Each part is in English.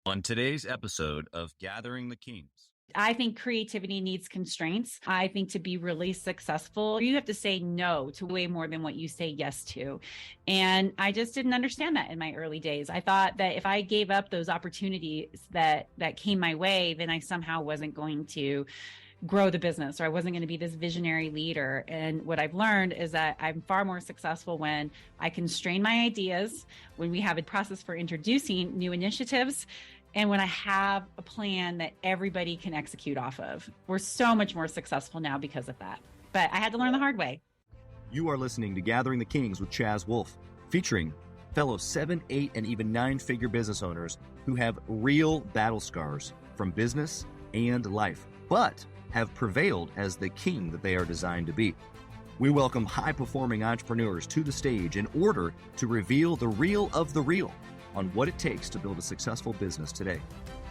On today's episode of Gathering the Kings. I think creativity needs constraints. I think to be really successful, you have to say no to way more than what you say yes to. And I just didn't understand that in my early days. I thought that if I gave up those opportunities that came my way, then I somehow wasn't going to grow the business, or I wasn't going to be this visionary leader. And what I've learned is that I'm far more successful when I constrain my ideas, when we have a process for introducing new initiatives, and when I have a plan that everybody can execute off of. We're so much more successful now because of that. But I had to learn the hard way. You are listening to Gathering the Kings with Chaz Wolfe, featuring fellow 7, 8, and even 9-figure business owners who have real battle scars from business and life, but have prevailed as the king that they are designed to be. We welcome high-performing entrepreneurs to the stage in order to reveal the real of the real on what it takes to build a successful business today.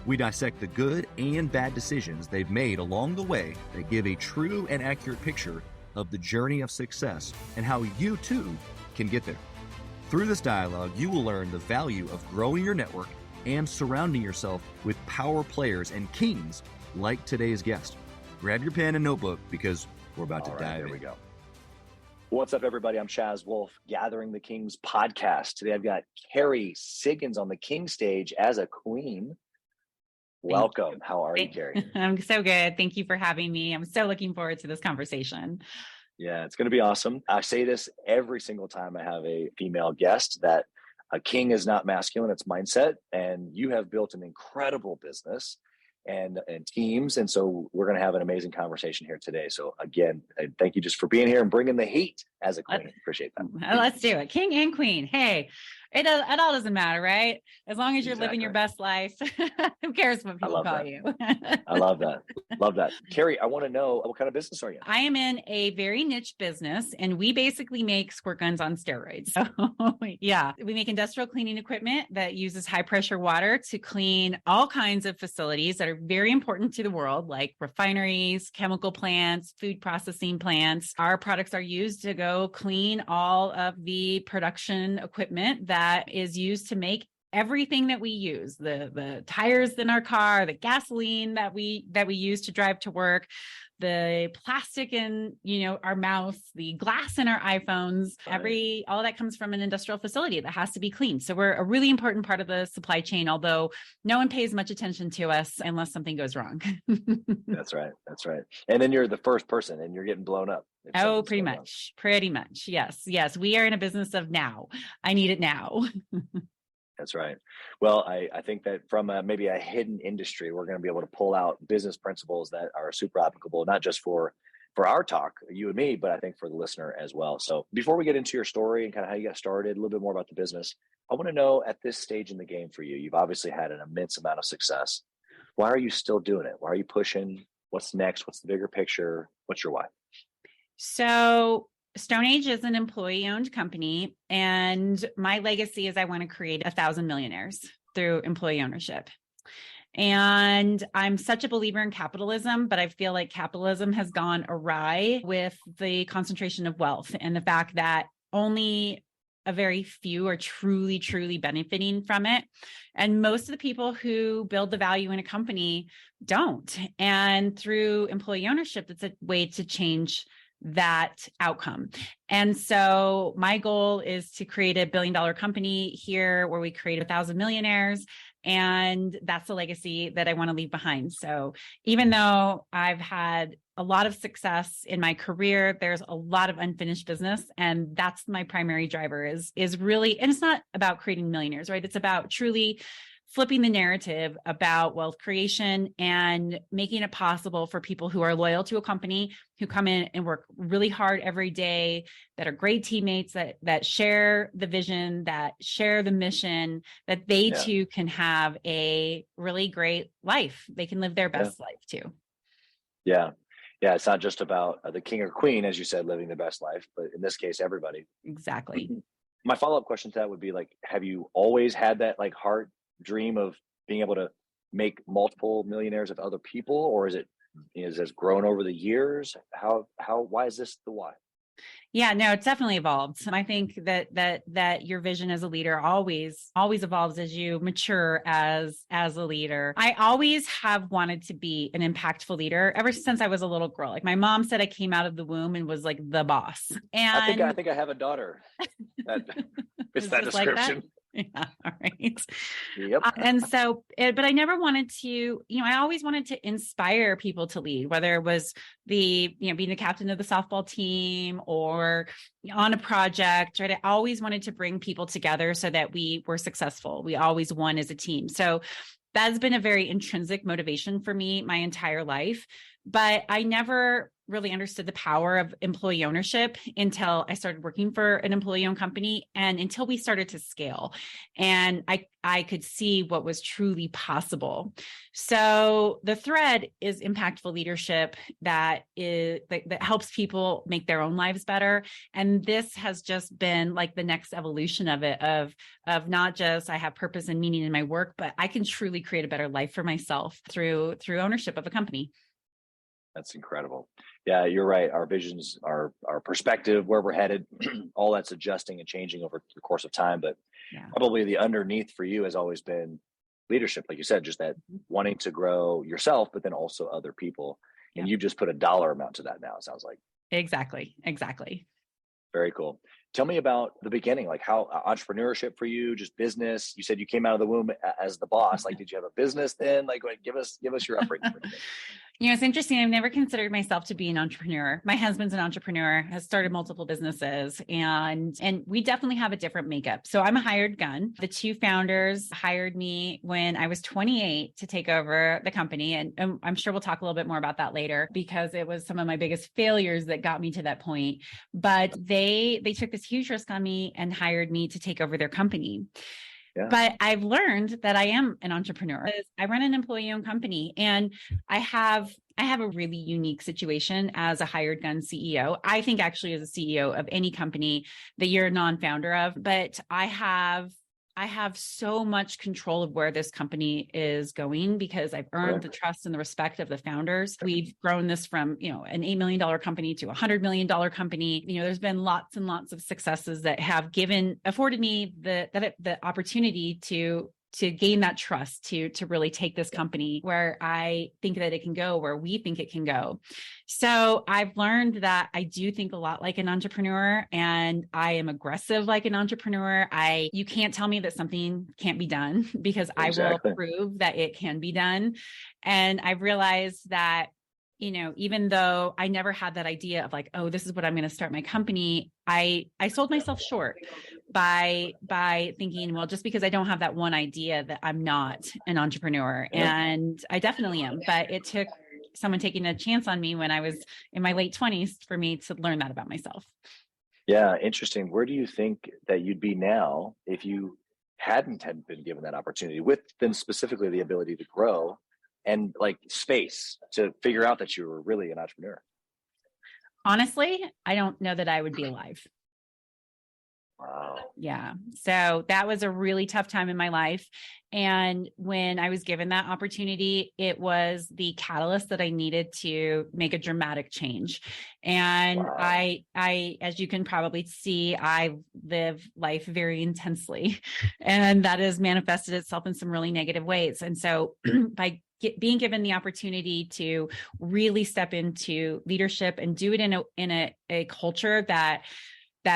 We dissect the good and bad decisions they've made along the way that give a true and accurate picture of the journey of success and how you too can get there. Through this dialogue, you will learn the value of growing your network and surrounding yourself with power players and kings like today's guest. Grab your pen and notebook because we're about to dive in. Here we go. What's up, everybody? I'm Chaz Wolfe, Gathering the Kings podcast. Today, I've got Kerry Siggins on the king stage as a queen. Welcome. How are you, Kerry? I'm so good. Thank you for having me. I'm so looking forward to this conversation. Yeah, it's going to be awesome. I say this every single time I have a female guest, that a king is not masculine, it's mindset. And you have built an incredible business and teams. And so we're going to have an amazing conversation here today. So again, thank you just for being here and bringing the heat as a queen. Appreciate that. Let's do it. King and queen. Hey, it all doesn't matter, right? As long as you're living your best life, who cares what people call you? I love that. Love that. Kerry, I want to know, what kind of business are you in? I am in a very niche business, and we basically make squirt guns on steroids. So yeah, we make industrial cleaning equipment that uses high pressure water to clean all kinds of facilities that are very important to the world, like refineries, chemical plants, food processing plants. Our products are used to go clean all of the production equipment that is used to make everything that we use, the tires in our car, the gasoline that we use to drive to work, the plastic in, our mouths, the glass in our iPhones, all that comes from an industrial facility that has to be cleaned. So we're a really important part of the supply chain, although no one pays much attention to us unless something goes wrong. That's right. And then you're the first person and you're getting blown up. Oh, pretty much. Yes. We are in a business of now. I need it now. That's right. Well, I think that from maybe a hidden industry, we're going to be able to pull out business principles that are super applicable, not just for our talk, you and me, but I think for the listener as well. So before we get into your story and kind of how you got started, a little bit more about the business, I want to know, at this stage in the game for you, you've obviously had an immense amount of success. Why are you still doing it? Why are you pushing? What's next? What's the bigger picture? What's your why? So StoneAge is an employee-owned company, and my legacy is I want to create 1,000 millionaires through employee ownership. And I'm such a believer in capitalism, but I feel like capitalism has gone awry with the concentration of wealth and the fact that only a very few are truly, truly benefiting from it. And most of the people who build the value in a company don't. And through employee ownership, it's a way to change that outcome. And so my goal is to create a $1 billion company here where we create 1,000 millionaires. And that's the legacy that I want to leave behind. So even though I've had a lot of success in my career, there's a lot of unfinished business. And that's my primary driver is really, and it's not about creating millionaires, right? It's about truly flipping the narrative about wealth creation and making it possible for people who are loyal to a company, who come in and work really hard every day, that are great teammates, that share the vision, that share the mission, that they too can have a really great life. They can live their best life too. Yeah. It's not just about the king or queen, as you said, living the best life, but in this case, everybody. Exactly. My follow-up question to that would be have you always had that heart dream of being able to make multiple millionaires of other people, or is it grown over the years? Why is this the why? Yeah, no, it's definitely evolved. And I think that your vision as a leader always evolves as you mature as a leader. I always have wanted to be an impactful leader ever since I was a little girl. Like my mom said, I came out of the womb and was like the boss. And I think I have a daughter that fits that description. Like that? Yeah. All right. Yep. And so, but I never wanted to, I always wanted to inspire people to lead, whether it was being the captain of the softball team or on a project, right? I always wanted to bring people together so that we were successful. We always won as a team. So that's been a very intrinsic motivation for me my entire life. But I never really understood the power of employee ownership until I started working for an employee-owned company and until we started to scale. And I could see what was truly possible. So the thread is impactful leadership that helps people make their own lives better. And this has just been like the next evolution of it, of not just I have purpose and meaning in my work, but I can truly create a better life for myself through ownership of a company. That's incredible. Yeah, you're right. Our visions, our perspective, where we're headed, all that's adjusting and changing over the course of time. But probably the underneath for you has always been leadership, like you said, just that wanting to grow yourself, but then also other people. And you've just put a dollar amount to that now, it sounds like. Exactly. Very cool. Tell me about the beginning, like how entrepreneurship for you, just business. You said you came out of the womb as the boss. Like, did you have a business then? Like give us your upbringing. It's interesting. I've never considered myself to be an entrepreneur. My husband's an entrepreneur, has started multiple businesses, and we definitely have a different makeup. So I'm a hired gun. The two founders hired me when I was 28 to take over the company. And I'm sure we'll talk a little bit more about that later because it was some of my biggest failures that got me to that point. But they took this huge risk on me and hired me to take over their company. Yeah. But I've learned that I am an entrepreneur. I run an employee-owned company, and I have a really unique situation as a hired gun CEO. I think actually as a CEO of any company that you're a non-founder of, but I have so much control of where this company is going because I've earned the trust and the respect of the founders. We've grown this from, an $8 million company to a $100 million company. There's been lots and lots of successes that have afforded me the opportunity to gain that trust to really take this company where I think that it can go, where we think it can go. So I've learned that I do think a lot like an entrepreneur, and I am aggressive like an entrepreneur. You can't tell me that something can't be done because exactly. I will prove that it can be done. And I've realized that even though I never had that idea of like, oh, this is what I'm going to start my company, I sold myself short by thinking, well, just because I don't have that one idea that I'm not an entrepreneur. And I definitely am. But it took someone taking a chance on me when I was in my late 20s for me to learn that about myself. Yeah, interesting. Where do you think that you'd be now if you hadn't been given that opportunity with then specifically the ability to grow and like space to figure out that you were really an entrepreneur? Honestly, I don't know that I would be alive. Wow. Yeah. So that was a really tough time in my life. And when I was given that opportunity, it was the catalyst that I needed to make a dramatic change. And wow. I, as you can probably see, I live life very intensely, and that has manifested itself in some really negative ways. And so by being given the opportunity to really step into leadership and do it in a culture that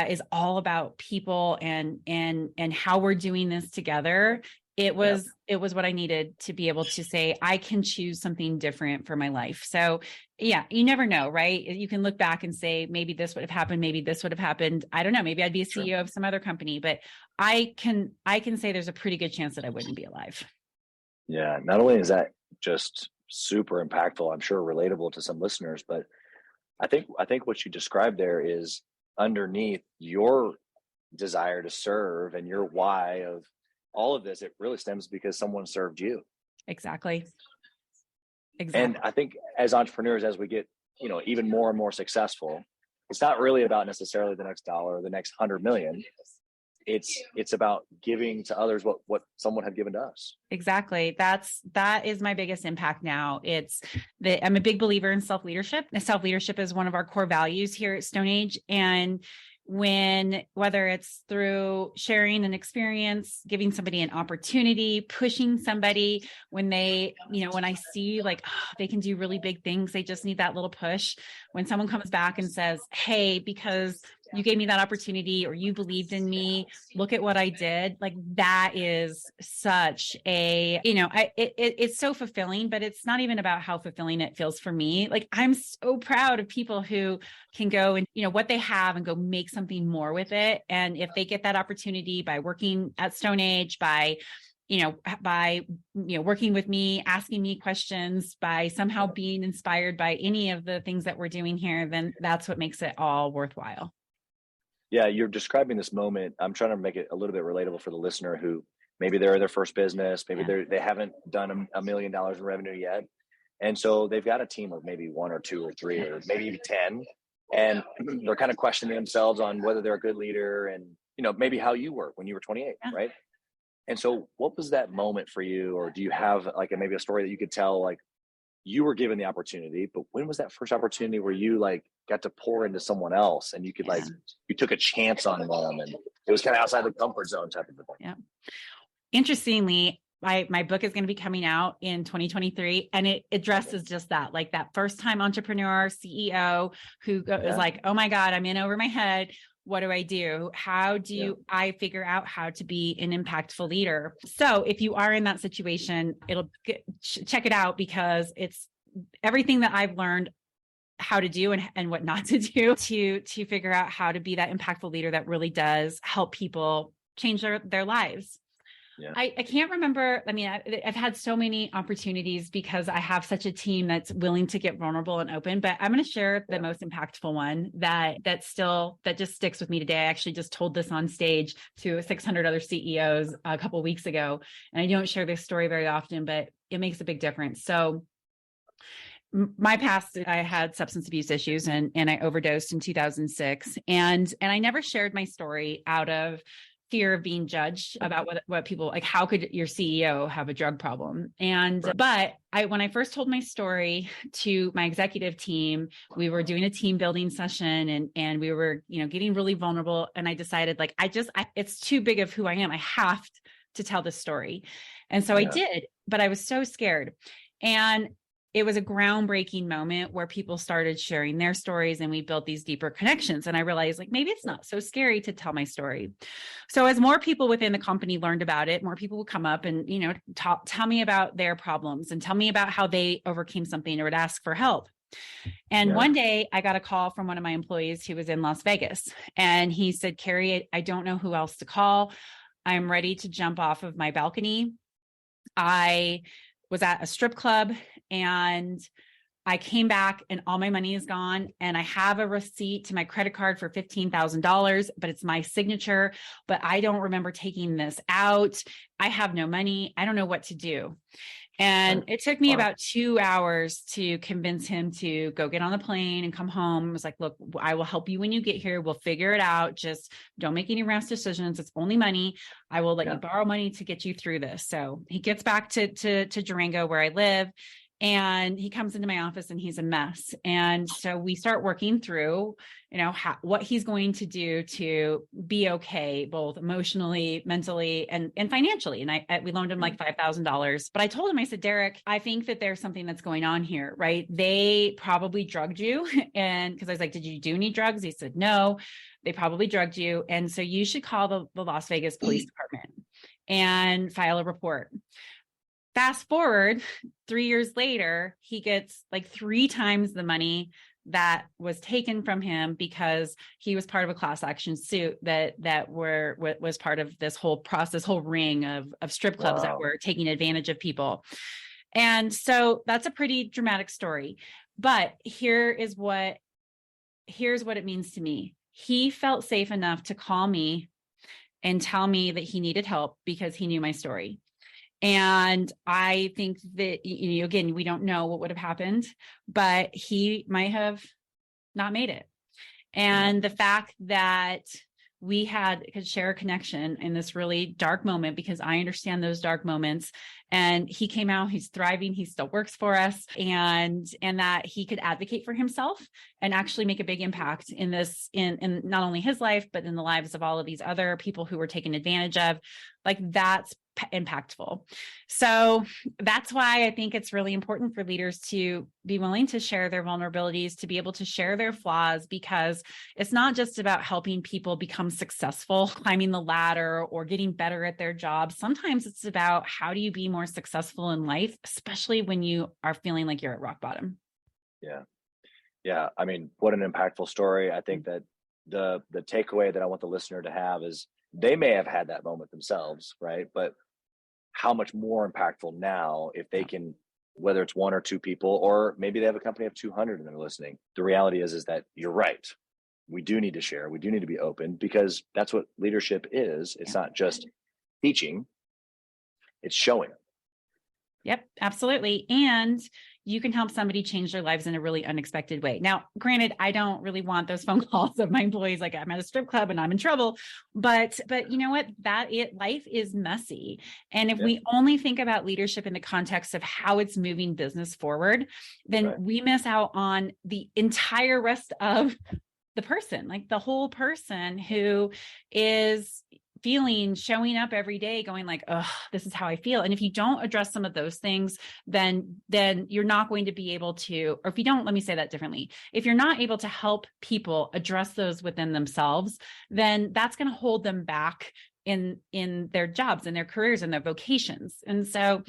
is all about people and how we're doing this together, it was what I needed to be able to say, I can choose something different for my life. So yeah, you never know, right? You can look back and say, maybe this would have happened. Maybe this would have happened. I don't know. Maybe I'd be a CEO of some other company, but I can say there's a pretty good chance that I wouldn't be alive. Yeah. Not only is that just super impactful, I'm sure relatable to some listeners, but I think what you described there is underneath your desire to serve and your why of all of this, it really stems because someone served you. Exactly. And I think as entrepreneurs, as we get, even more and more successful, it's not really about necessarily the next dollar or the next 100 million. it's about giving to others what someone had given to us. Exactly. That is my biggest impact now. I'm a big believer in self-leadership. Self-leadership is one of our core values here at StoneAge. And whether it's through sharing an experience, giving somebody an opportunity, pushing somebody when I see like, they can do really big things, they just need that little push. When someone comes back and says, hey, because you gave me that opportunity or you believed in me, look at what I did. Like that is such a, it's so fulfilling, but it's not even about how fulfilling it feels for me. Like I'm so proud of people who can go and, what they have and go make something more with it. And if they get that opportunity by working at StoneAge, by working with me, asking me questions, by somehow being inspired by any of the things that we're doing here, then that's what makes it all worthwhile. Yeah, you're describing this moment. I'm trying to make it a little bit relatable for the listener who maybe they're their first business, maybe they haven't done $1 million in revenue yet. And so they've got a team of maybe 1 or 2 or 3 or maybe even 10. And they're kind of questioning themselves on whether they're a good leader and, maybe how you were when you were 28, right? And so what was that moment for you? Or do you have like maybe a story that you could tell, like you were given the opportunity, but when was that first opportunity where you like got to pour into someone else and you could you took a chance on them and it was kind of outside the comfort zone type of thing? Yeah. Interestingly, my book is going to be coming out in 2023 and it addresses just that, like that first time entrepreneur CEO who is like, oh my God, I'm in over my head. What do I do? How do I figure out how to be an impactful leader? So if you are in that situation, check it out because it's everything that I've learned how to do and what not to do to figure out how to be that impactful leader that really does help people change their lives. Yeah. I can't remember. I mean, I've had so many opportunities because I have such a team that's willing to get vulnerable and open, but I'm going to share the most impactful one that just sticks with me today. I actually just told this on stage to 600 other CEOs a couple of weeks ago. And I don't share this story very often, but it makes a big difference. So my past, I had substance abuse issues and I overdosed in 2006. And I never shared my story out of fear of being judged about what people like, how could your CEO have a drug problem? And, but when I first told my story to my executive team, we were doing a team building session and we were, getting really vulnerable. And I decided like, it's too big of who I am. I have to tell this story. And so I did, but I was so scared. And it was a groundbreaking moment where people started sharing their stories and we built these deeper connections. And I realized like, maybe it's not so scary to tell my story. So as more people within the company learned about it, more people would come up and, tell me about their problems and tell me about how they overcame something or would ask for help. And one day I got a call from one of my employees who was in Las Vegas. And he said, Kerry, I don't know who else to call. I'm ready to jump off of my balcony. I was at a strip club and I came back and all my money is gone. And I have a receipt to my credit card for $15,000, but it's my signature, but I don't remember taking this out. I have no money. I don't know what to do. And it took me about 2 hours to convince him to go get on the plane and come home. I was like, look, I will help you when you get here. We'll figure it out. Just don't make any rash decisions. It's only money. I will let you borrow money to get you through this. So he gets back to Durango where I live. And he comes into my office and he's a mess. And so we start working through, what he's going to do to be okay, both emotionally, mentally, and financially. And we loaned him like $5,000. But I told him, I said, Derek, I think that there's something that's going on here, right? They probably drugged you. And because I was like, did you do any drugs? He said, no, they probably drugged you. And so you should call the Las Vegas Police Department and file a report. Fast forward 3 years later, he gets like 3 times the money that was taken from him because he was part of a class action suit that was part of this whole process, whole ring of strip clubs that were taking advantage of people. And so that's a pretty dramatic story. But here's what it means to me. He felt safe enough to call me and tell me that he needed help because he knew my story. And I think that, again, we don't know what would have happened, but he might have not made it. And the fact that we could share a connection in this really dark moment, because I understand those dark moments. And he came out, he's thriving, he still works for us, and that he could advocate for himself and actually make a big impact in this, in not only his life, but in the lives of all of these other people who were taken advantage of. Like, that's impactful. So that's why I think it's really important for leaders to be willing to share their vulnerabilities, to be able to share their flaws, because it's not just about helping people become successful, climbing the ladder or getting better at their job. Sometimes it's about how do you be more successful in life, especially when you are feeling like you're at rock bottom. Yeah. Yeah. I mean, what an impactful story. I think that the takeaway that I want the listener to have is they may have had that moment themselves, right? But how much more impactful now if they can, whether it's one or two people, or maybe they have a company of 200 and they're listening. The reality is that you're right. We do need to share. We do need to be open, because that's what leadership is. It's not just teaching, it's showing. Yep, absolutely. And you can help somebody change their lives in a really unexpected way. Now, granted, I don't really want those phone calls of my employees like, I'm at a strip club and I'm in trouble, but you know what? Life is messy. And if we only think about leadership in the context of how it's moving business forward, then we miss out on the entire rest of the person, like the whole person who is showing up every day going like, oh, this is how I feel. And if you don't address some of those things, then you're not going to be able to, or if you don't, let me say that differently. If you're not able to help people address those within themselves, then that's going to hold them back in their jobs and their careers and their vocations. And so,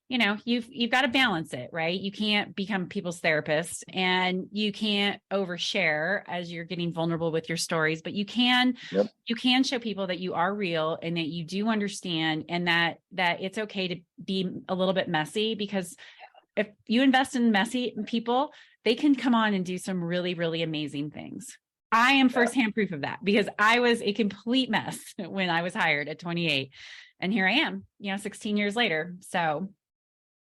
you know, you've got to balance it, right? You can't become people's therapist, and you can't overshare as you're getting vulnerable with your stories, but you can show people that you are real and that you do understand, and that it's okay to be a little bit messy, because if you invest in messy people, they can come on and do some really, really amazing things. I am firsthand proof of that, because I was a complete mess when I was hired at 28, and here I am, 16 years later. So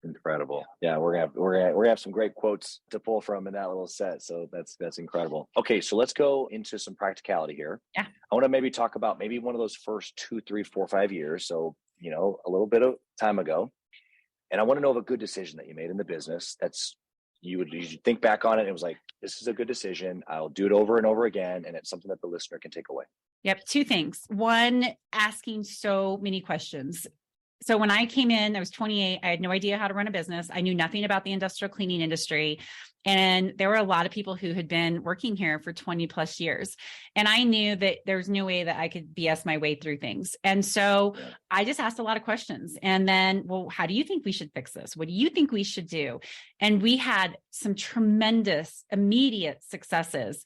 incredible. Yeah, we're gonna have some great quotes to pull from in that little set. So that's incredible. Okay, so let's go into some practicality here. Yeah. I want to maybe talk about maybe one of those first 2, 3, 4, 5 years. So, a little bit of time ago. And I want to know of a good decision that you made in the business that's you think back on it and it was like, this is a good decision. I'll do it over and over again. And it's something that the listener can take away. Yep. Two things. One, asking so many questions. So when I came in, I was 28. I had no idea how to run a business. I knew nothing about the industrial cleaning industry. And there were a lot of people who had been working here for 20 plus years. And I knew that there was no way that I could BS my way through things. And so I just asked a lot of questions. And then, well, how do you think we should fix this? What do you think we should do? And we had some tremendous immediate successes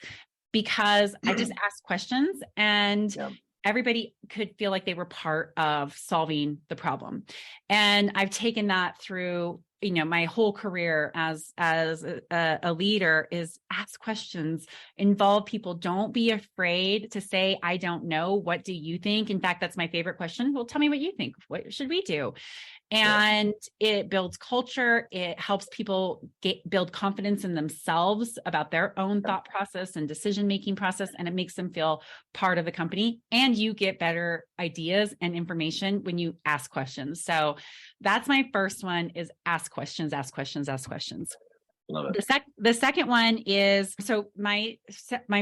because I just asked questions, and everybody could feel like they were part of solving the problem. And I've taken that through, my whole career as a leader, is ask questions, involve people. Don't be afraid to say, I don't know. What do you think? In fact, that's my favorite question. Well, tell me what you think. What should we do? And it builds culture. It helps people build confidence in themselves about their own thought process and decision-making process. And it makes them feel part of the company. And you get better ideas and information when you ask questions. So that's my first one, is ask questions, ask questions, ask questions. Love it. The second one is, so my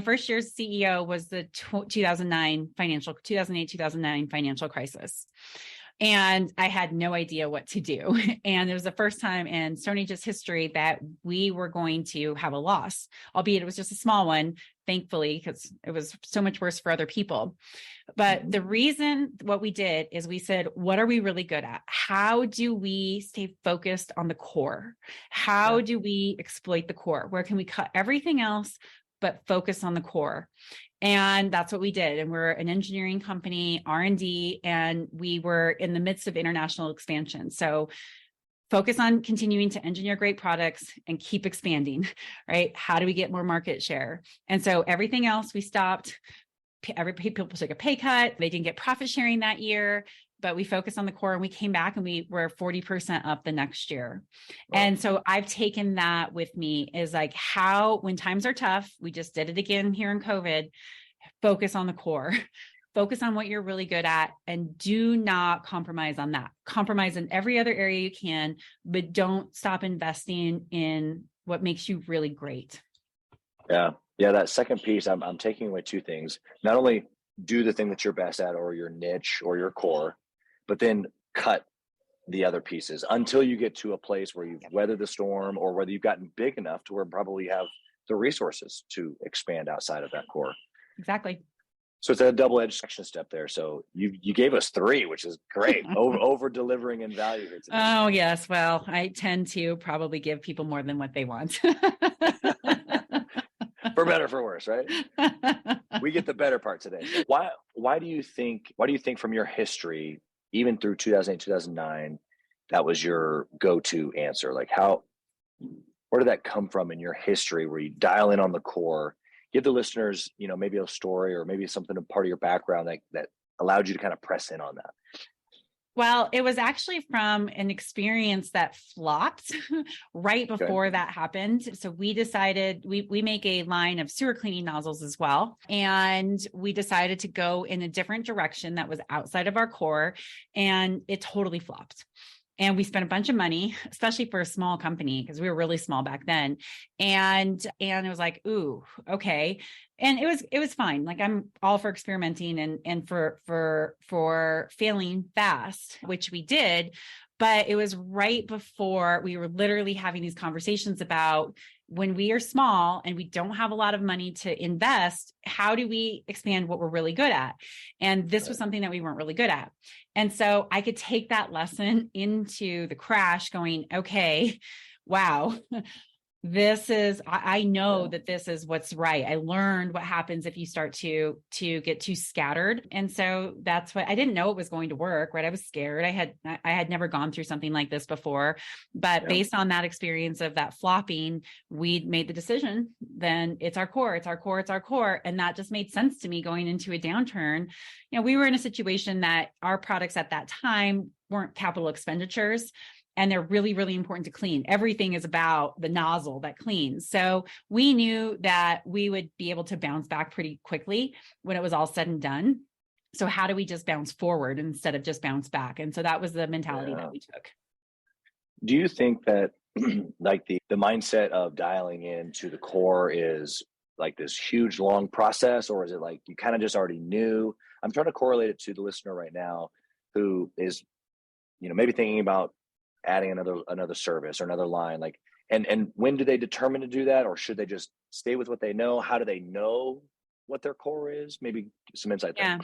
first year's CEO was the 2008, 2009 financial crisis. And I had no idea what to do. And it was the first time in StoneAge's history that we were going to have a loss, albeit it was just a small one, thankfully, because it was so much worse for other people. But the reason what we did is we said, what are we really good at? How do we stay focused on the core? How do we exploit the core? Where can we cut everything else but focus on the core? And that's what we did. And we're an engineering company, R&D, and we were in the midst of international expansion. So focus on continuing to engineer great products and keep expanding, right? How do we get more market share? And so everything else we stopped. People took a pay cut. They didn't get profit sharing that year, but we focused on the core, and we came back and we were 40% up the next year. Wow. And so I've taken that with me, is like, how, when times are tough, we just did it again here in COVID, focus on the core, focus on what you're really good at, and do not compromise on that. Compromise in every other area you can, but don't stop investing in what makes you really great. Yeah. Yeah. That second piece, I'm taking away two things. Not only do the thing that you're best at or your niche or your core, but then cut the other pieces until you get to a place where you've weathered the storm, or whether you've gotten big enough to where probably you have the resources to expand outside of that core. Exactly. So it's a double-edged action step there. So you gave us three, which is great. Over delivering in value here today. Oh, yes. Well, I tend to probably give people more than what they want. For better, for worse, right? We get the better part today. Why do you think from your history, even through 2008, 2009, that was your go-to answer? Like where did that come from in your history where you dial in on the core? Give the listeners, maybe a story or maybe something, a part of your background that allowed you to kind of press in on that. Well, it was actually from an experience that flopped right before that happened. So we decided we make a line of sewer cleaning nozzles as well. And we decided to go in a different direction that was outside of our core, and it totally flopped. And we spent a bunch of money, especially for a small company, because we were really small back then. And it was like, ooh, okay. And it was fine. Like, I'm all for experimenting and for failing fast, which we did. But it was right before we were literally having these conversations about, when we are small and we don't have a lot of money to invest, how do we expand what we're really good at? And this was something that we weren't really good at. And so I could take that lesson into the crash going, okay, wow, I know that this is what's right. I learned what happens if you start to get too scattered. And so that's what I didn't know it was going to work, right? I was scared. I had never gone through something like this before, but based on that experience of that flopping, we'd made the decision, then it's our core. And that just made sense to me going into a downturn. We were in a situation that our products at that time weren't capital expenditures, and they're really, really important to clean. Everything is about the nozzle that cleans. So we knew that we would be able to bounce back pretty quickly when it was all said and done. So how do we just bounce forward instead of just bounce back? And so that was the mentality that we took. Do you think that like the mindset of dialing into the core is like this huge, long process, or is it like you kind of just already knew? I'm trying to correlate it to the listener right now who is, maybe thinking about adding another service or another line, like, and when do they determine to do that, or should they just stay with what they know? How do they know what their core is? Maybe some insight there. Yeah.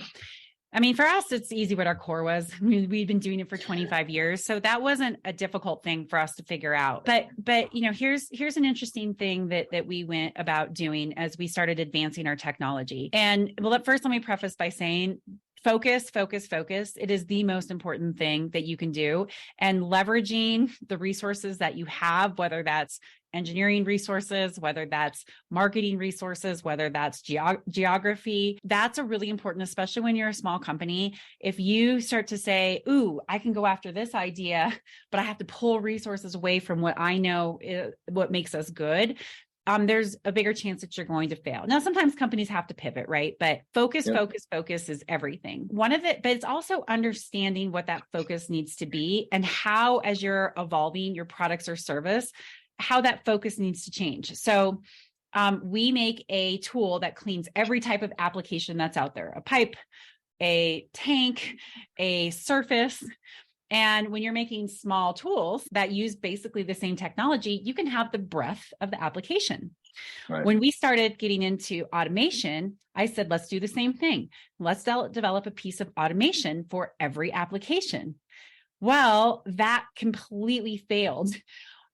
I mean, for us, it's easy what our core was. I mean, we've been doing it for 25 years. So that wasn't a difficult thing for us to figure out. But here's an interesting thing that we went about doing as we started advancing our technology. And first, let me preface by saying, focus. It is the most important thing that you can do. And leveraging the resources that you have, whether that's engineering resources, whether that's marketing resources, whether that's geography, that's a really important, especially when you're a small company. If you start to say, ooh, I can go after this idea, but I have to pull resources away from what I know what makes us good, there's a bigger chance that you're going to fail. Now, sometimes companies have to pivot, right? But focus is everything. But it's also understanding what that focus needs to be and how, as you're evolving your products or service, how that focus needs to change. So we make a tool that cleans every type of application that's out there, a pipe, a tank, a surface. And when you're making small tools that use basically the same technology, you can have the breadth of the application. Right. When we started getting into automation, I said, let's do the same thing. Let's develop a piece of automation for every application. Well, that completely failed.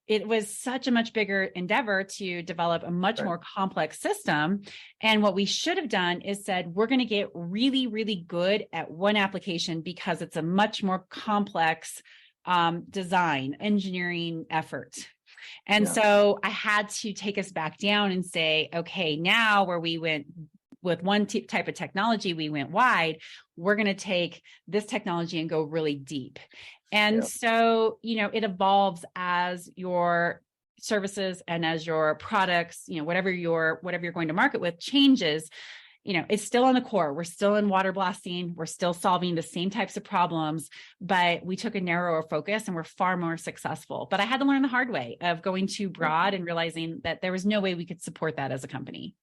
It was such a much bigger endeavor to develop a much more complex system. And what we should have done is said, we're going to get really, really good at one application because it's a much more complex design, engineering effort. And so I had to take us back down and say, okay, now where we went with one type of technology, we went wide, we're going to take this technology and go really deep. And so, it evolves as your services and as your products, whatever you're going to market with changes. it's still on the core. We're still in water blasting. We're still solving the same types of problems, but we took a narrower focus and we're far more successful. But I had to learn the hard way of going too broad and realizing that there was no way we could support that as a company.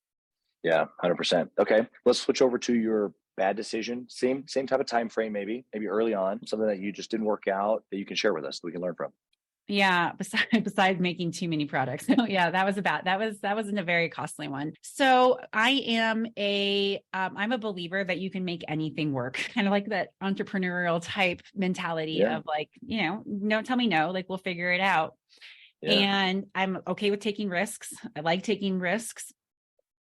Yeah, 100%. Okay, let's switch over to your bad decision. Same type of time frame, maybe early on, something that you just didn't work out that you can share with us that we can learn from. Yeah. Besides making too many products. Yeah, that wasn't a very costly one. So I'm a believer that you can make anything work, kind of like that entrepreneurial type mentality of like, don't tell me no, like we'll figure it out. Yeah. And I'm okay with taking risks. I like taking risks.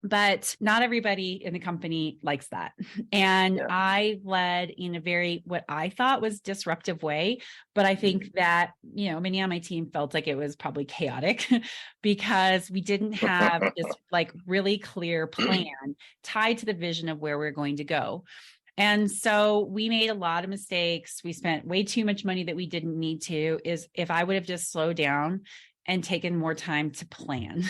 But not everybody in the company likes that. And I led in a very, what I thought was disruptive way. But I think that, many on my team felt like it was probably chaotic because we didn't have this like really clear plan tied to the vision of where we're going to go. And so we made a lot of mistakes. We spent way too much money that we didn't need to. Is if I would have just slowed down and taken more time to plan,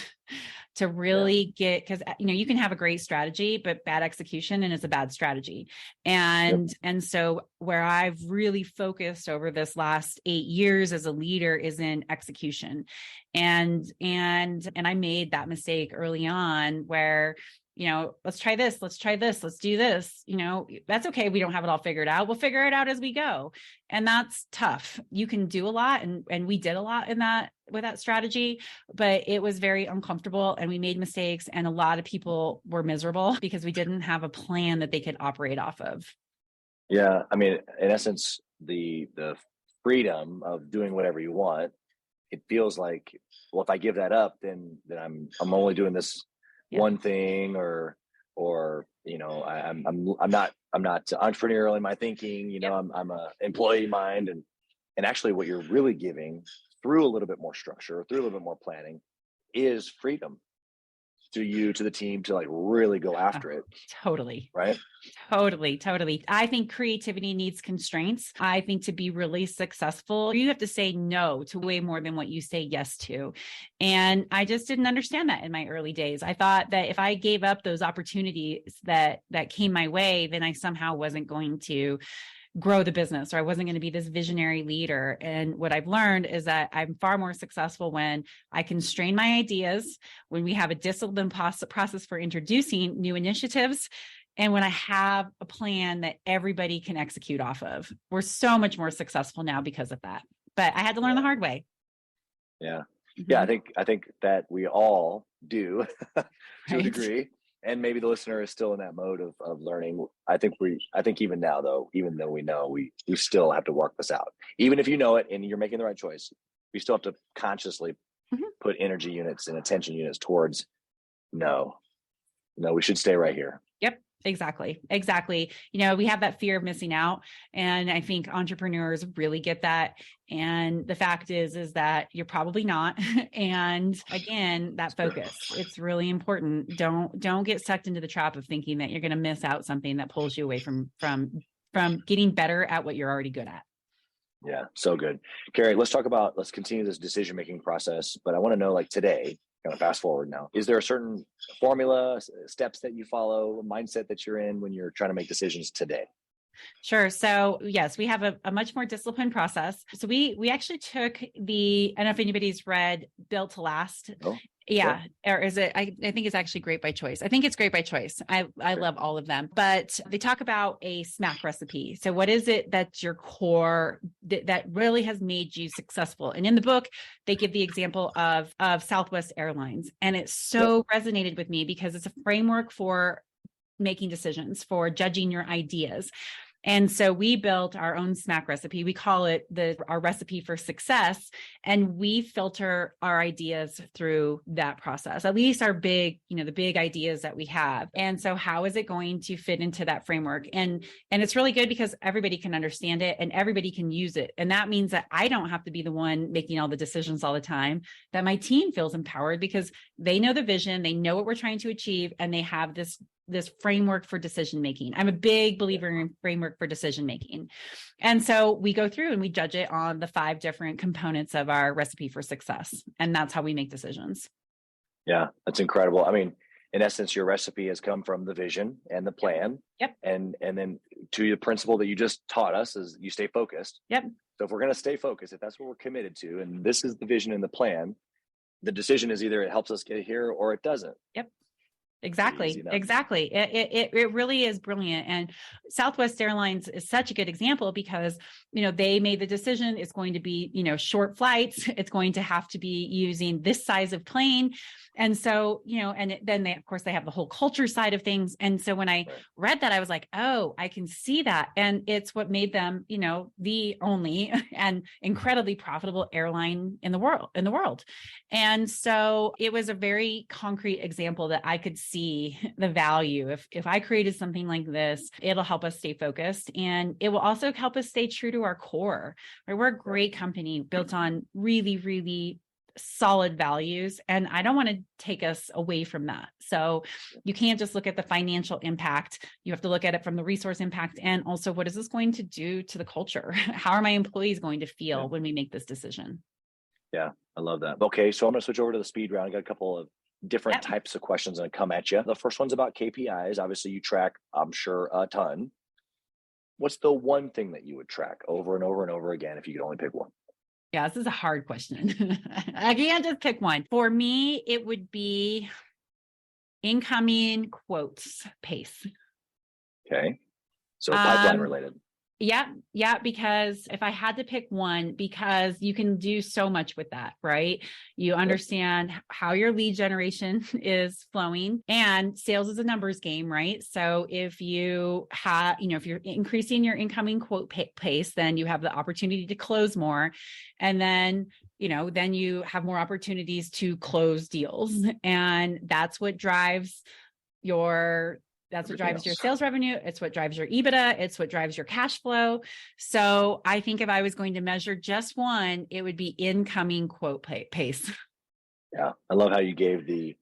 to really get, because you can have a great strategy, but bad execution and it's a bad strategy. And so where I've really focused over this last 8 years as a leader is in execution. And I made that mistake early on where, let's try this, let's do this, that's okay. We don't have it all figured out. We'll figure it out as we go. And that's tough. You can do a lot. And we did a lot with that strategy, but it was very uncomfortable and we made mistakes and a lot of people were miserable because we didn't have a plan that they could operate off of. Yeah. I mean, in essence, the freedom of doing whatever you want, it feels like, well, if I give that up, then I'm only doing this one thing, or I'm not entrepreneurial in my thinking. I'm a employee mind, and actually what you're really giving through a little bit more structure, through a little bit more planning, is freedom to the team to like really go after it. Totally. Right. Totally. I think creativity needs constraints. I think to be really successful, you have to say no to way more than what you say yes to. And I just didn't understand that in my early days. I thought that if I gave up those opportunities that came my way, then I somehow wasn't going to grow the business, or I wasn't going to be this visionary leader. And what I've learned is that I'm far more successful when I constrain my ideas, when we have a disciplined process for introducing new initiatives, and when I have a plan that everybody can execute off of. We're so much more successful now because of that. But I had to learn the hard way. Yeah. Yeah. I think that we all do to a degree. And maybe the listener is still in that mode of learning. I think even now, though, even though we know, we still have to work this out. Even if you know it and you're making the right choice, we still have to consciously put energy units and attention units towards, no, we should stay right here. Yep. Exactly. We have that fear of missing out. And I think entrepreneurs really get that. And the fact is that you're probably not. And again, that focus, it's really important. Don't get sucked into the trap of thinking that you're going to miss out something that pulls you away from getting better at what you're already good at. Yeah. So good. Kerry, let's continue this decision-making process, but I want to know, like today, kind of fast forward now, is there a certain formula, steps that you follow, mindset that you're in when you're trying to make decisions today? Sure. So yes, we have a much more disciplined process. So we actually took I don't know if anybody's read Built to Last. Oh, yeah. Sure. Or is it, I think it's actually Great by Choice. I think it's Great by Choice. I love all of them, but they talk about a SMAC recipe. So what is it that's your core that really has made you successful? And in the book, they give the example of Southwest Airlines. And it so resonated with me because it's a framework for making decisions, for judging your ideas. And so we built our own SMAC recipe. We call it our recipe for success. And we filter our ideas through that process, at least our the big ideas that we have. And so how is it going to fit into that framework? And it's really good because everybody can understand it and everybody can use it. And that means that I don't have to be the one making all the decisions all the time, that my team feels empowered because they know the vision, they know what we're trying to achieve, and they have this framework for decision making. I'm a big believer in framework for decision making. And so we go through and we judge it on the 5 different components of our recipe for success. And that's how we make decisions. Yeah, that's incredible. I mean, in essence, your recipe has come from the vision and the plan. Yep. And then to the principle that you just taught us is you stay focused. Yep. So if we're going to stay focused, if that's what we're committed to, and this is the vision and the plan, the decision is either it helps us get here or it doesn't. Yep. Exactly. It really is brilliant. And Southwest Airlines is such a good example because, they made the decision it's going to be, short flights. It's going to have to be using this size of plane. And so, then they, of course, they have the whole culture side of things. And so when I read that, I was like, oh, I can see that. And it's what made them, the only and incredibly profitable airline in the world. And so it was a very concrete example that I could see the value. If I created something like this, it'll help us stay focused, and it will also help us stay true to our core. Right? We're a great company built on really, really solid values, and I don't want to take us away from that. So you can't just look at the financial impact. You have to look at it from the resource impact, and also what is this going to do to the culture? How are my employees going to feel when we make this decision? Yeah, I love that. Okay, so I'm going to switch over to the speed round. I got a couple of different types of questions that come at you. The first one's about KPIs. Obviously, you track, I'm sure, a ton. What's the one thing that you would track over and over and over again if you could only pick one? Yeah, this is a hard question. I can't just pick one. For me, it would be incoming quotes pace. Okay. So pipeline related. Yeah, because if I had to pick one, because you can do so much with that, right? You understand how your lead generation is flowing, and sales is a numbers game, right? So if you have, if you're increasing your incoming quote pace, then you have the opportunity to close more. And then, then you have more opportunities to close deals. And that's what drives your sales revenue. It's what drives your EBITDA. It's what drives your cash flow. So I think if I was going to measure just one, it would be incoming quote pace. Yeah. I love how you gave the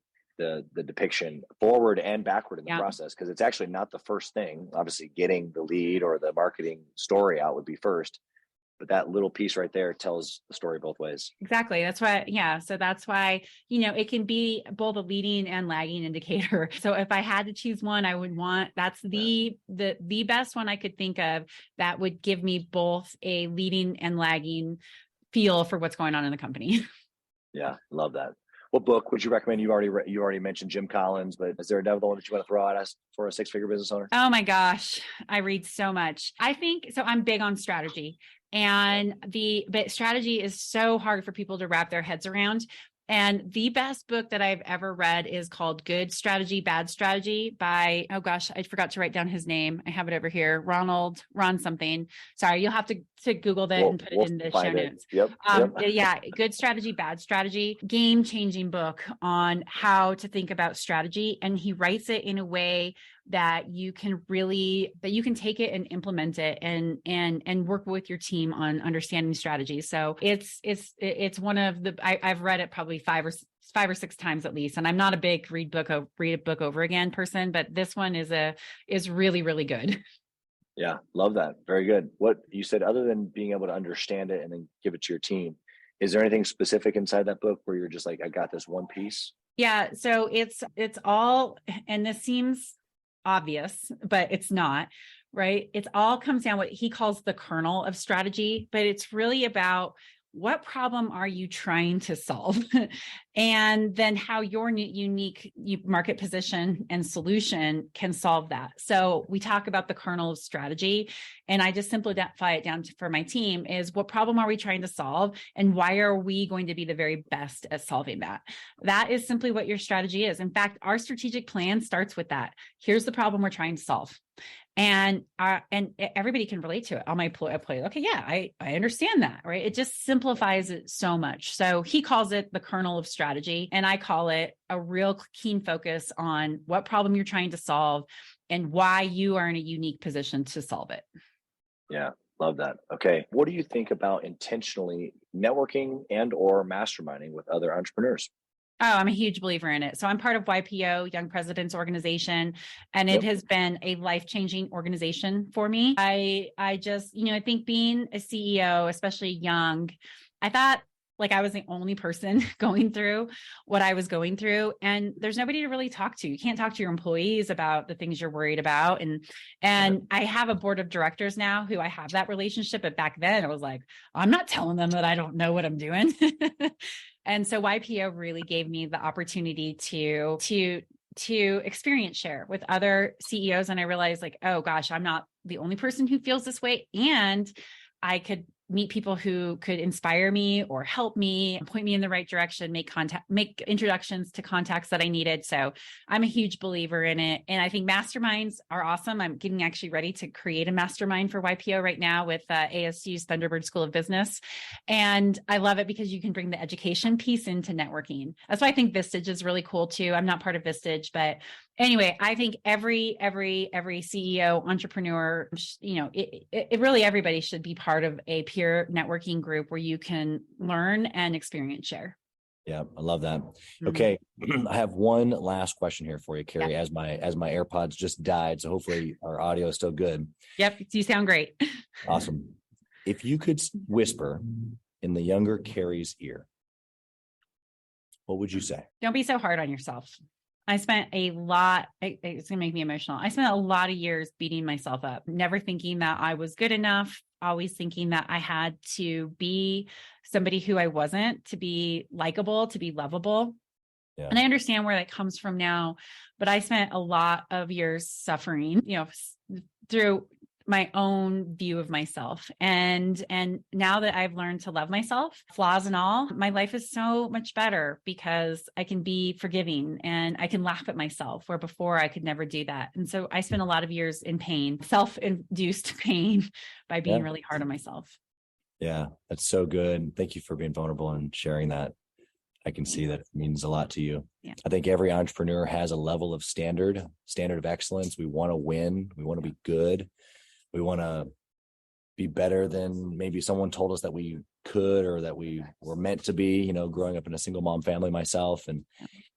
depiction forward and backward in the process, because it's actually not the first thing. Obviously, getting the lead or the marketing story out would be first. But that little piece right there tells the story both ways. Exactly. That's why, So that's why, it can be both a leading and lagging indicator. So if I had to choose one, I would want, that's the best one I could think of that would give me both a leading and lagging feel for what's going on in the company. Yeah. Love that. What book would you recommend? You already mentioned Jim Collins, but is there another one that you want to throw at us for a six-figure business owner? Oh my gosh. I read so much. I think, so I'm big on strategy. But strategy is so hard for people to wrap their heads around. And the best book that I've ever read is called Good Strategy, Bad Strategy by, oh gosh, I forgot to write down his name. I have it over here. Ron something. Sorry, you'll have to Google that and put it in the show notes. Yep. Yeah. Good Strategy, Bad Strategy, game-changing book on how to think about strategy. And he writes it in a way that you can take it and implement it and work with your team on understanding strategy. So it's one of the, I've read it probably five or six times at least. And I'm not a big read a book over again person, but this one is really, really good. Yeah. Love that. Very good. What you said, other than being able to understand it and then give it to your team, is there anything specific inside that book where you're just like, I got this one piece? Yeah. So it's all, and this seems obvious, but it's not, right? It all comes down what he calls the kernel of strategy, but it's really about what problem are you trying to solve? And then how your unique market position and solution can solve that. So we talk about the kernel of strategy, and I just simplify it down for my team is what problem are we trying to solve? And why are we going to be the very best at solving that? That is simply what your strategy is. In fact, our strategic plan starts with that. Here's the problem we're trying to solve. And everybody can relate to it. All my employees, okay, yeah, I understand that, right? It just simplifies it so much. So he calls it the kernel of strategy, and I call it a real keen focus on what problem you're trying to solve and why you are in a unique position to solve it. Yeah, love that. Okay, what do you think about intentionally networking and or masterminding with other entrepreneurs? Oh, I'm a huge believer in it. So I'm part of YPO, Young Presidents Organization, and it has been a life-changing organization for me. I just, I think being a CEO, especially young, I thought like I was the only person going through what I was going through. And there's nobody to really talk to. You can't talk to your employees about the things you're worried about. And I have a board of directors now who I have that relationship. But back then I was like, I'm not telling them that I don't know what I'm doing. And so YPO really gave me the opportunity to experience share with other CEOs. And I realized like, oh gosh, I'm not the only person who feels this way. And I could meet people who could inspire me or help me, point me in the right direction, make introductions to contacts that I needed. So I'm a huge believer in it. And I think masterminds are awesome. I'm getting actually ready to create a mastermind for YPO right now with ASU's Thunderbird School of Business. And I love it because you can bring the education piece into networking. That's why I think Vistage is really cool too. I'm not part of Vistage, but anyway, I think every CEO, entrepreneur, it really everybody should be part of a peer networking group where you can learn and experience share. Yeah, I love that. Okay, I have one last question here for you, Kerry. As my AirPods just died, so hopefully our audio is still good. Yep, you sound great. Awesome. If you could whisper in the younger Kerry's ear, what would you say? Don't be so hard on yourself. I spent it's going to make me emotional. I spent a lot of years beating myself up, never thinking that I was good enough, always thinking that I had to be somebody who I wasn't, to be likable, to be lovable. Yeah. And I understand where that comes from now, but I spent a lot of years suffering, through my own view of myself. And now that I've learned to love myself, flaws and all, my life is so much better because I can be forgiving and I can laugh at myself, where before I could never do that. And so I spent a lot of years in pain, self-induced pain, by being really hard on myself. Yeah, that's so good. Thank you for being vulnerable and sharing that. I can see that it means a lot to you. Yeah. I think every entrepreneur has a level of standard of excellence. We want to win. We want to be good. We want to be better than maybe someone told us that we could or that we were meant to be, growing up in a single mom family myself. And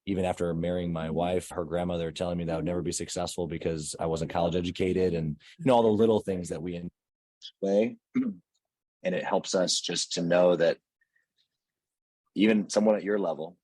even after marrying my wife, her grandmother telling me that I would never be successful because I wasn't college educated, and all the little things that we way. And it helps us just to know that even someone at your level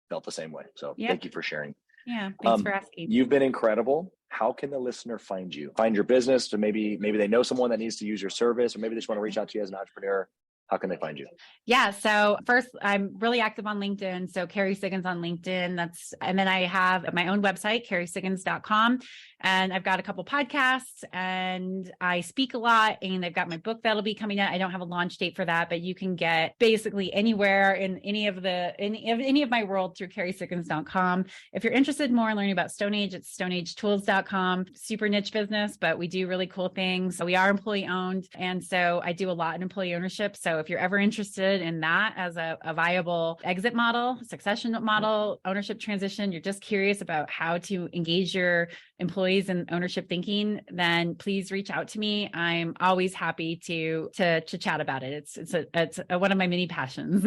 felt the same way. So Thank you for sharing. Yeah. Thanks for asking. You've been incredible. How can the listener find you? Find your business, to maybe they know someone that needs to use your service, or maybe they just want to reach out to you as an entrepreneur. How can they find you? Yeah. So first, I'm really active on LinkedIn. So Kerry Siggins on LinkedIn. And then I have my own website, kerrysiggins.com. And I've got a couple podcasts and I speak a lot, and I've got my book that'll be coming out. I don't have a launch date for that, but you can get basically anywhere in any of my world through kerrysiggins.com. If you're interested more in learning about StoneAge, it's stoneagetools.com. Super niche business, but we do really cool things. So we are employee owned. And so I do a lot in employee ownership. So if you're ever interested in that as a viable exit model, succession model, ownership transition, you're just curious about how to engage your employees in ownership thinking, then please reach out to me. I'm always happy to chat about it. It's one of my many passions.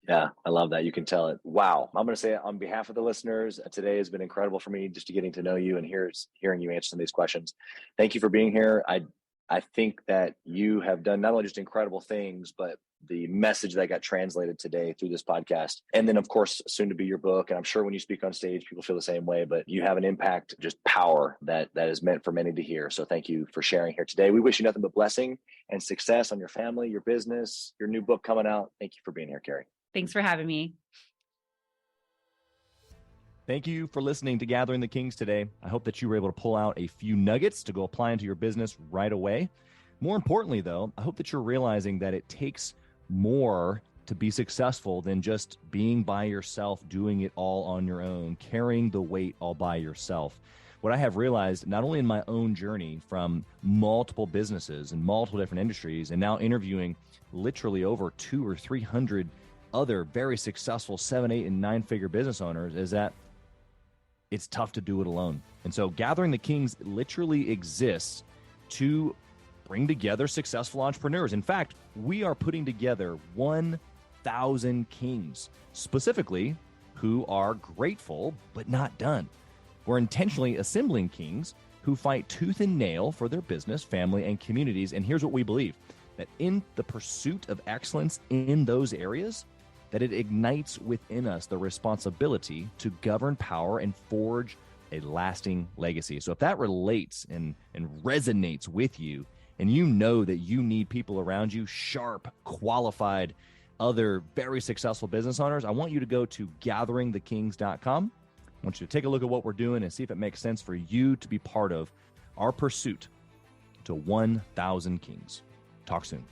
Yeah, I love that. You can tell it. Wow. I'm going to say it on behalf of the listeners. Today has been incredible for me, just getting to know you and hearing you answer some of these questions. Thank you for being here. I think that you have done not only just incredible things, but the message that got translated today through this podcast. And then, of course, soon to be your book. And I'm sure when you speak on stage, people feel the same way, but you have an impact, just power that is meant for many to hear. So thank you for sharing here today. We wish you nothing but blessing and success on your family, your business, your new book coming out. Thank you for being here, Kerry. Thanks for having me. Thank you for listening to Gathering the Kings today. I hope that you were able to pull out a few nuggets to go apply into your business right away. More importantly, though, I hope that you're realizing that it takes more to be successful than just being by yourself, doing it all on your own, carrying the weight all by yourself. What I have realized, not only in my own journey from multiple businesses and multiple different industries, and now interviewing literally over 200 or 300 other very successful 7, 8, and 9-figure business owners, is that it's tough to do it alone. And so Gathering the Kings literally exists to bring together successful entrepreneurs. In fact, we are putting together 1,000 kings, specifically who are grateful but not done. We're intentionally assembling kings who fight tooth and nail for their business, family, and communities. And here's what we believe. that in the pursuit of excellence in those areas, that it ignites within us the responsibility to govern power and forge a lasting legacy. So if that relates and resonates with you, and you know that you need people around you, sharp, qualified, other very successful business owners, I want you to go to gatheringthekings.com. I want you to take a look at what we're doing and see if it makes sense for you to be part of our pursuit to 1,000 kings. Talk soon.